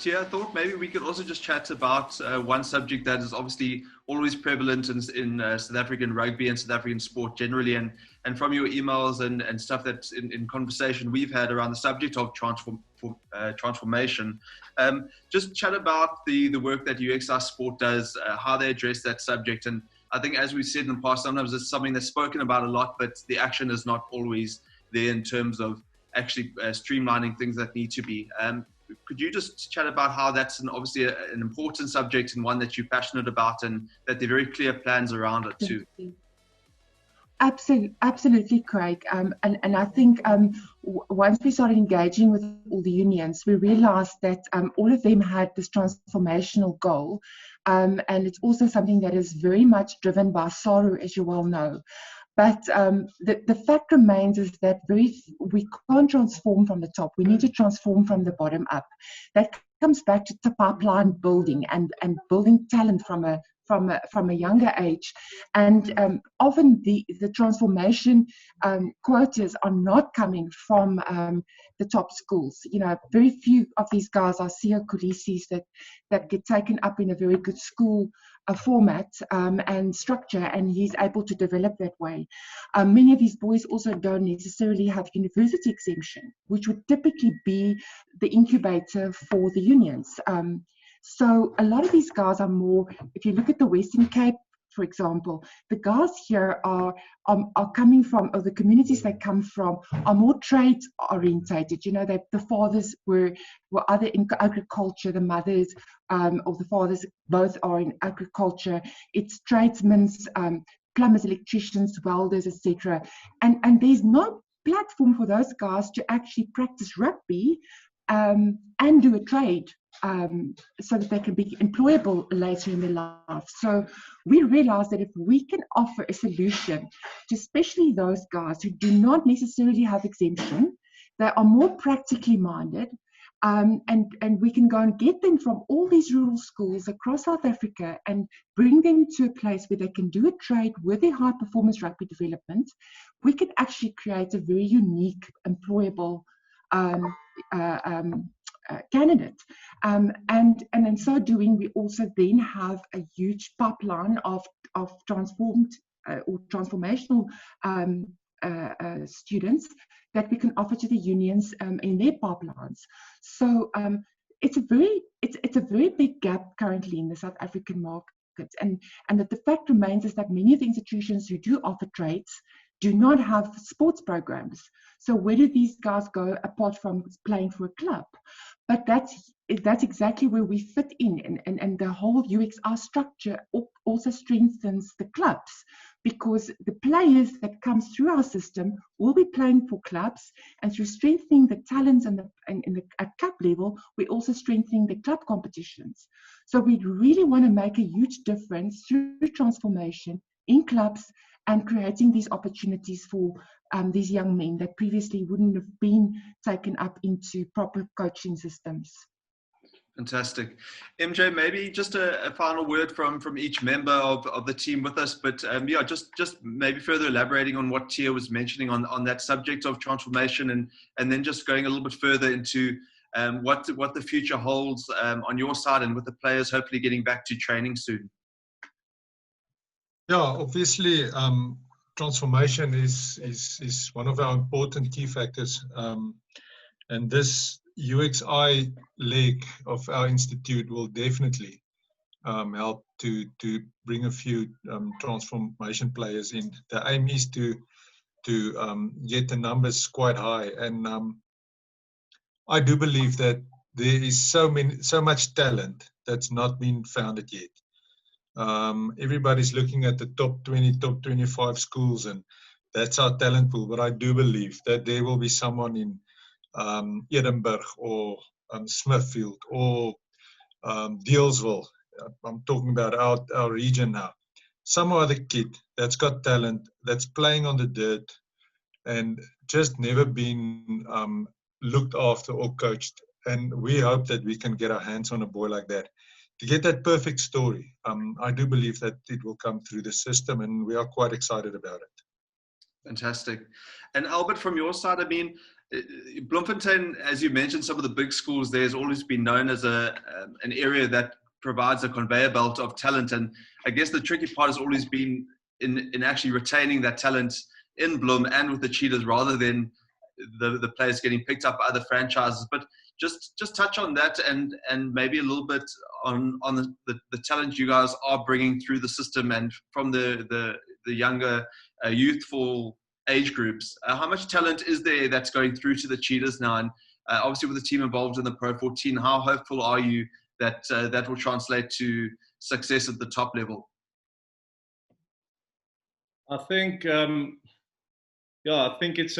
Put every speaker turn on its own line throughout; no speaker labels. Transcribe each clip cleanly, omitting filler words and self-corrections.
Tia, I thought maybe we could also just chat about one subject that is obviously always prevalent in South African rugby and South African sport generally, and from your emails and stuff that's in conversation we've had around the subject of transformation. Just chat about the work that UXI Sport does, how they address that subject. And I think, as we've said in the past, sometimes it's something that's spoken about a lot, but the action is not always there in terms of actually streamlining things that need to be. Could you just chat about how that's obviously an important subject and one that you're passionate about, and that there are very clear plans around it too?
Absolutely, Craig. And I think once we started engaging with all the unions, we realized that all of them had this transformational goal. And it's also something that is very much driven by SARu, as you well know. But the fact remains is that we can't transform from the top. We need to transform from the bottom up. That comes back to the pipeline building and building talent from a younger age. And often the transformation quotas are not coming from the top schools. You know, very few of these guys are CEO Kulisis that get taken up in a very good school format and structure, and he's able to develop that way. Many of these boys also don't necessarily have university exemption, which would typically be the incubator for the unions. So a lot of these guys are more, if you look at the Western Cape, for example, the guys here are coming from, or the communities they come from are more trade orientated. You know, the fathers were either in agriculture, the mothers or the fathers both are in agriculture. It's tradesmen, plumbers, electricians, welders, etc. And there's no platform for those guys to actually practice rugby and do a trade. So that they can be employable later in their life. So we realized that if we can offer a solution to especially those guys who do not necessarily have exemption, they are more practically minded, and we can go and get them from all these rural schools across South Africa and bring them to a place where they can do a trade with their high performance rugby development, we can actually create a very unique, employable candidate. And in so doing, we also then have a huge pipeline of transformed or transformational students that we can offer to the unions in their pipelines. So it's a very big gap currently in the South African market, and that the fact remains is that many of the institutions who do offer trades do not have sports programs. So where do these guys go apart from playing for a club? But that's exactly where we fit in, and the whole UXI structure also strengthens the clubs, because the players that come through our system will be playing for clubs, and through strengthening the talents at club level, we're also strengthening the club competitions. So we really want to make a huge difference through transformation in clubs and creating these opportunities for these young men that previously wouldn't have been taken up into proper coaching systems.
Fantastic. MJ, maybe just a final word from each member of the team with us, but yeah, just maybe further elaborating on what Tia was mentioning on that subject of transformation, and then just going a little bit further into what the future holds on your side, and with the players hopefully getting back to training soon.
Yeah, obviously, transformation is one of our important key factors, and this UXI leg of our institute will definitely help to bring a few transformation players in. The aim is to get the numbers quite high, and I do believe that there is so much talent that's not been founded yet. Everybody's looking at the top 20, top 25 schools, and that's our talent pool. But I do believe that there will be someone in Edinburgh or Smithfield or Dealsville. I'm talking about our region now. Some other kid that's got talent, that's playing on the dirt, and just never been looked after or coached. And we hope that we can get our hands on a boy like that. To get that perfect story, I do believe that it will come through the system, and we are quite excited about it.
Fantastic. And Albert, from your side, I mean, Bloemfontein, as you mentioned, some of the big schools there has always been known as an area that provides a conveyor belt of talent. And I guess the tricky part has always been in actually retaining that talent in Bloem and with the Cheetahs, rather than the players getting picked up by other franchises. But just touch on that, and maybe a little bit on the talent you guys are bringing through the system and from the younger youthful age groups. How much talent is there that's going through to the Cheetahs now? And obviously with the team involved in the Pro 14, how hopeful are you that that will translate to success at the top level?
I think, I think it's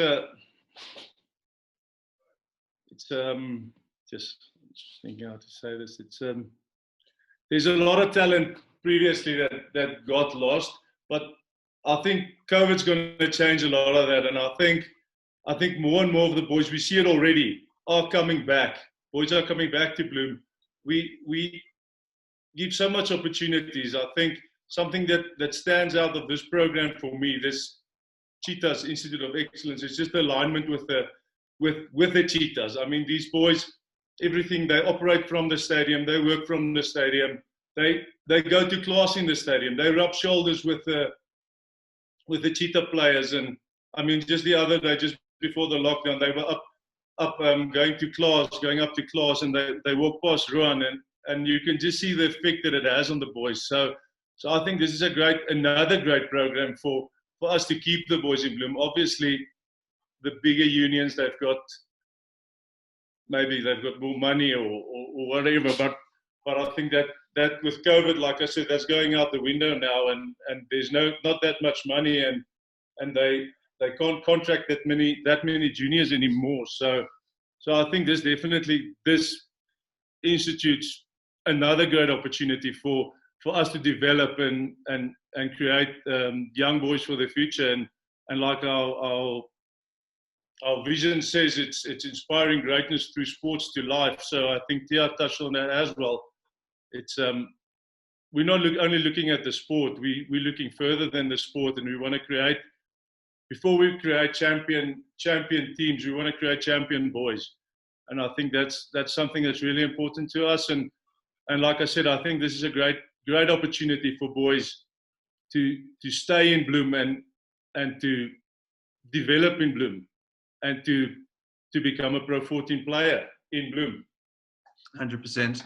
just thinking how to say this. There's a lot of talent previously that got lost, but I think COVID's going to change a lot of that. And I think more and more of the boys, we see it already, are coming back. Boys are coming back to Bloem. We give so much opportunities. I think something that stands out of this program for me, this Cheetahs Institute of Excellence, is just the alignment with the Cheetahs. I mean, these boys, everything, they operate from the stadium, they work from the stadium, they go to class in the stadium, they rub shoulders with the Cheetah players. And I mean, just the other day, just before the lockdown, they were going up to class, and they walk past Ruan, and you can just see the effect that it has on the boys. So I think this is another great program for us to keep the boys in Bloem. Obviously, the bigger unions, they've got more money or whatever, but I think that with COVID, like I said, that's going out the window now, and there's not that much money, and they can't contract that many juniors anymore. So I think this institute's another great opportunity for us to develop and create young boys for the future. And like our vision says, it's inspiring greatness through sports to life. So I think Tia touched on that as well. It's we're not only looking at the sport, we're looking further than the sport, and we want to create, before we create champion teams, we want to create champion boys. And I think that's something that's really important to us. And like I said, I think this is a great opportunity for boys to stay in Bloem and to develop in Bloem and to become a Pro 14 player in Bloem.
100%.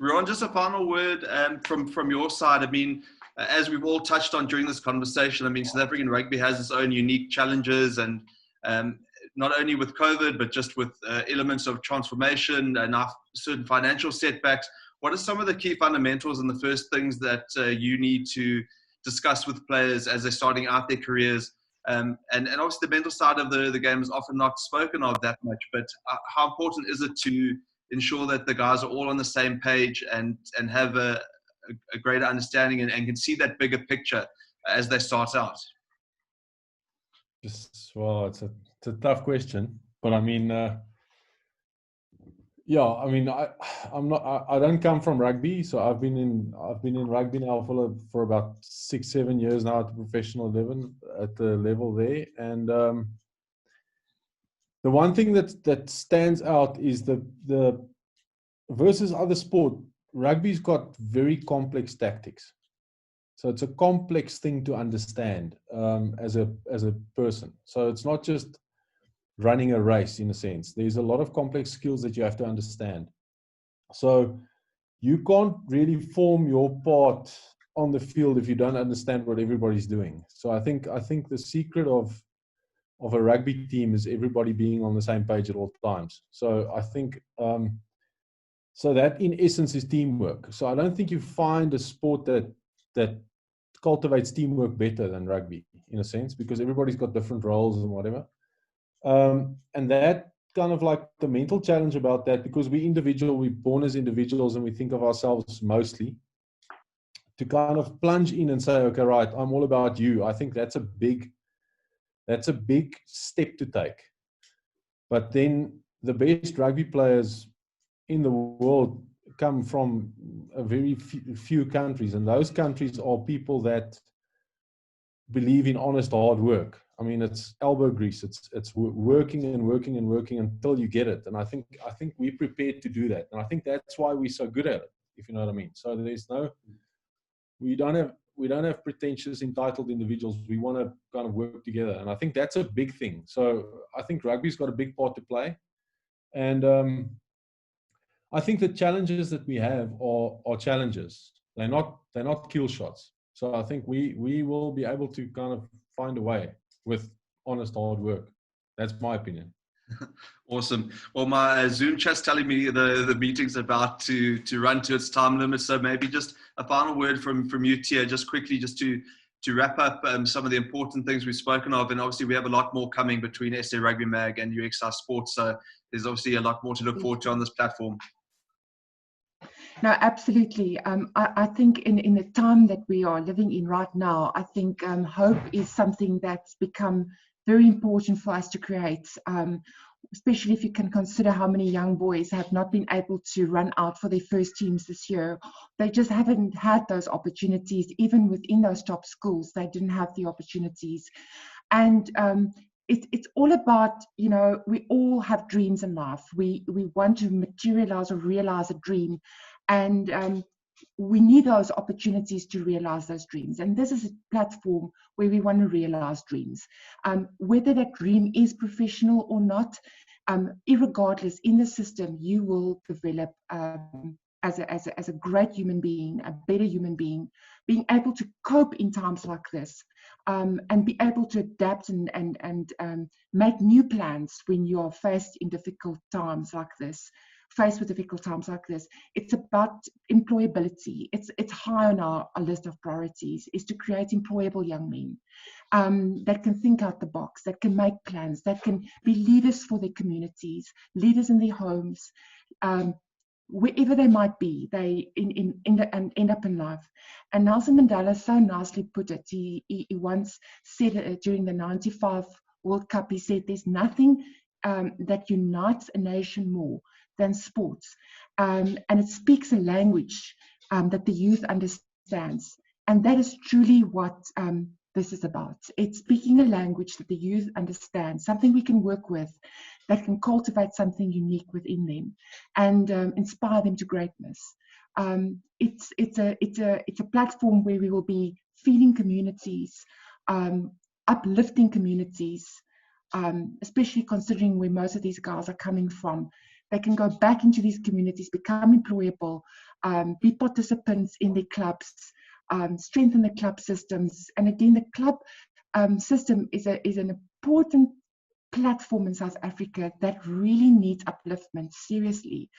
Ron, just a final word from your side. I mean, as we've all touched on during this conversation, I mean, South African rugby has its own unique challenges, and not only with COVID, but just with elements of transformation and certain financial setbacks. What are some of the key fundamentals and the first things that you need to discuss with players as they're starting out their careers? And obviously the mental side of the game is often not spoken of that much, but how important is it to ensure that the guys are all on the same page and have a greater understanding and can see that bigger picture as they start out?
Well, it's a tough question, but I mean, I mean, I don't come from rugby, so I've been in rugby now for about 6-7 years now at the professional level, at the level there. And the one thing that stands out is the versus other sport, rugby's got very complex tactics. So it's a complex thing to understand as a person. So it's not just running a race in a sense. There's a lot of complex skills that you have to understand. So you can't really form your part on the field if you don't understand what everybody's doing. So I think the secret of a rugby team is everybody being on the same page at all times. So I think so that in essence is teamwork. So I don't think you find a sport that cultivates teamwork better than rugby in a sense, because everybody's got different roles and whatever. And that kind of like the mental challenge about that, because we're born as individuals and we think of ourselves mostly, to kind of plunge in and say, okay, right, I'm all about you. I think that's a big step to take. But then the best rugby players in the world come from a very few countries, and those countries are people that believe in honest hard work. I mean, it's elbow grease. It's working and working and working until you get it. And I think we're prepared to do that. And I think that's why we're so good at it, if you know what I mean. So we don't have pretentious, entitled individuals. We want to kind of work together. And I think that's a big thing. So I think rugby's got a big part to play. And I think the challenges that we have are challenges. They're not kill shots. So I think we will be able to kind of find a way with honest hard work. That's my opinion.
Awesome. Well, my Zoom chat's telling me the meeting's about to run to its time limit. So maybe just a final word from you, Tia, just quickly, just to wrap up some of the important things we've spoken of. And obviously we have a lot more coming between SA Rugby Mag and UXI Sport. So there's obviously a lot more to look forward to on this platform.
No, absolutely. I think in the time that we are living in right now, I think hope is something that's become very important for us to create, especially if you can consider how many young boys have not been able to run out for their first teams this year. They just haven't had those opportunities. Even within those top schools, they didn't have the opportunities. And it's all about, you know, we all have dreams in life. We want to materialize or realize a dream. And we need those opportunities to realize those dreams. And this is a platform where we want to realize dreams. Whether that dream is professional or not, irregardless, in the system, you will develop as a great human being, a better human being, being able to cope in times like this, and be able to adapt and make new plans when you're faced with difficult times like this. It's about employability. It's high on our list of priorities, is to create employable young men that can think out the box, that can make plans, that can be leaders for their communities, leaders in their homes, wherever they might be, they end up in life. And Nelson Mandela so nicely put it. He once said during the '95 World Cup, he said, "There's nothing that unites a nation more than sports." And it speaks a language that the youth understands. And that is truly what this is about. It's speaking a language that the youth understand, something we can work with, that can cultivate something unique within them and inspire them to greatness. It's a platform where we will be feeding communities, uplifting communities, especially considering where most of these guys are coming from. They can go back into these communities, become employable, be participants in their clubs, strengthen the club systems. And again, the club system is an important platform in South Africa that really needs upliftment, seriously,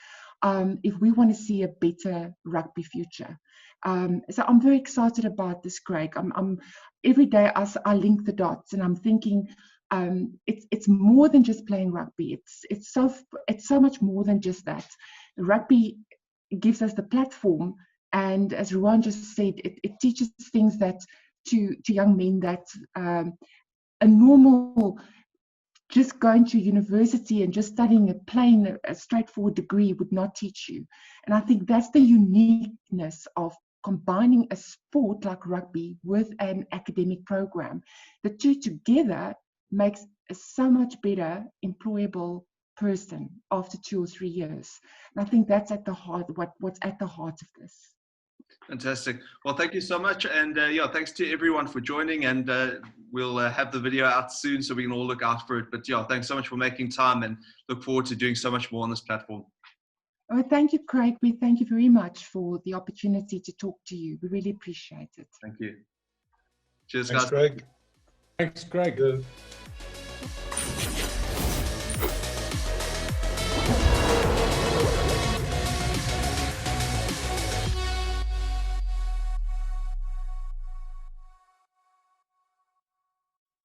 if we want to see a better rugby future. So I'm very excited about this, Craig. I'm every day I link the dots, and I'm thinking it's more than just playing rugby. It's so much more than just that. Rugby gives us the platform, and as Ruan just said, it teaches things that to young men that a normal, just going to university and just studying and playing a straightforward degree would not teach you. And I think that's the uniqueness of combining a sport like rugby with an academic program. The two together makes a so much better employable person after 2 or 3 years. And I think that's at the heart, what's at the heart of this.
Fantastic. Well, thank you so much. And yeah, thanks to everyone for joining. And we'll have the video out soon so we can all look out for it. But yeah, thanks so much for making time, and look forward to doing so much more on this platform.
Oh, thank you, Craig. We thank you very much for the opportunity to talk to you. We really appreciate it.
Thank you. Cheers,
Thanks,
guys.
Craig.
Thanks, Craig.
Good.